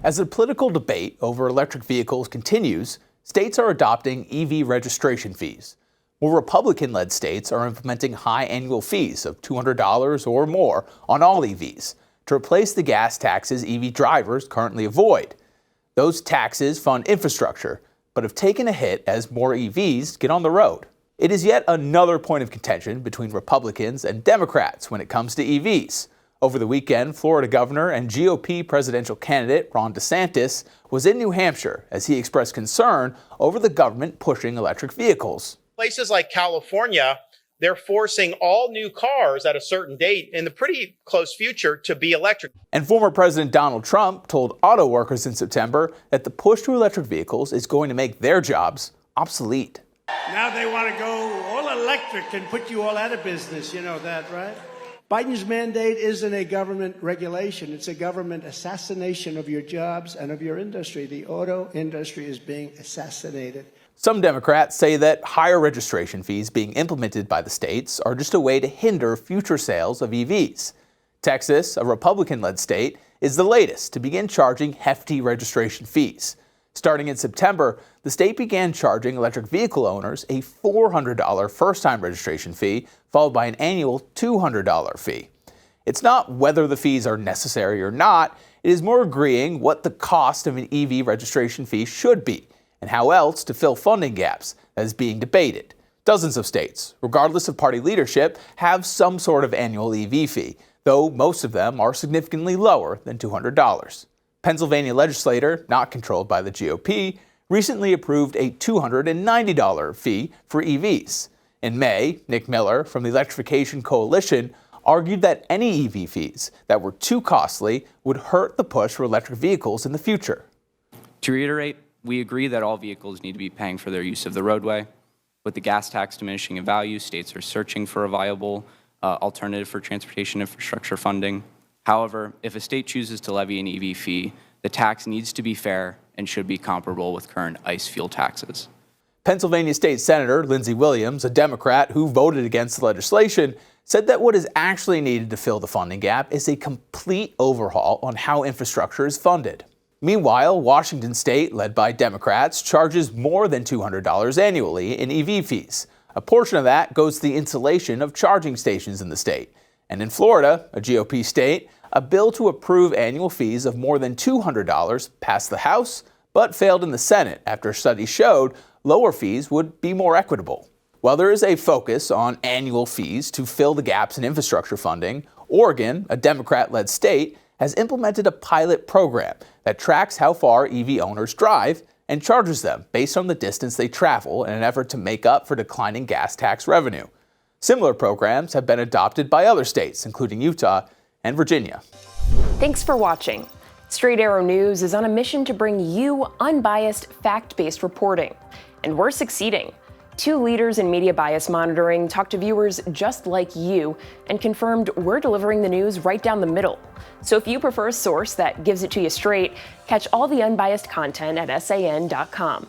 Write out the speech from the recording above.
As the political debate over electric vehicles continues, states are adopting EV registration fees. More Republican-led states are implementing high annual fees of $200 or more on all EVs to replace the gas taxes EV drivers currently avoid. Those taxes fund infrastructure, but have taken a hit as more EVs get on the road. It is yet another point of contention between Republicans and Democrats when it comes to EVs. Over the weekend, Florida Governor and GOP presidential candidate Ron DeSantis was in New Hampshire as he expressed concern over the government pushing electric vehicles. Places like California, they're forcing all new cars at a certain date in the pretty close future to be electric. And former President Donald Trump told auto workers in September that the push to electric vehicles is going to make their jobs obsolete. Now they want to go all electric and put you all out of business. You know that, right? Biden's mandate isn't a government regulation. It's a government assassination of your jobs and of your industry. The auto industry is being assassinated. Some Democrats say that higher registration fees being implemented by the states are just a way to hinder future sales of EVs. Texas, a Republican-led state, is the latest to begin charging hefty registration fees. Starting in September, the state began charging electric vehicle owners a $400 first-time registration fee, followed by an annual $200 fee. It's not whether the fees are necessary or not, it is more agreeing what the cost of an EV registration fee should be, and how else to fill funding gaps that is being debated. Dozens of states, regardless of party leadership, have some sort of annual EV fee, though most of them are significantly lower than $200. Pennsylvania legislator, not controlled by the GOP, recently approved a $290 fee for EVs. In May, Nick Miller from the Electrification Coalition argued that any EV fees that were too costly would hurt the push for electric vehicles in the future. To reiterate, we agree that all vehicles need to be paying for their use of the roadway. With the gas tax diminishing in value, states are searching for a viable alternative for transportation infrastructure funding. However, if a state chooses to levy an EV fee, the tax needs to be fair and should be comparable with current ICE fuel taxes. Pennsylvania State Senator Lindsey Williams, a Democrat who voted against the legislation, said that what is actually needed to fill the funding gap is a complete overhaul on how infrastructure is funded. Meanwhile, Washington State, led by Democrats, charges more than $200 annually in EV fees. A portion of that goes to the installation of charging stations in the state. And in Florida, a GOP state, a bill to approve annual fees of more than $200 passed the House, but failed in the Senate after studies showed lower fees would be more equitable. While there is a focus on annual fees to fill the gaps in infrastructure funding, Oregon, a Democrat-led state, has implemented a pilot program that tracks how far EV owners drive and charges them based on the distance they travel in an effort to make up for declining gas tax revenue. Similar programs have been adopted by other states, including Utah and Virginia. Thanks for watching. Straight Arrow News is on a mission to bring you unbiased, fact-based reporting. And we're succeeding. 2 leaders in media bias monitoring talked to viewers just like you and confirmed we're delivering the news right down the middle. So if you prefer a source that gives it to you straight, catch all the unbiased content at san.com.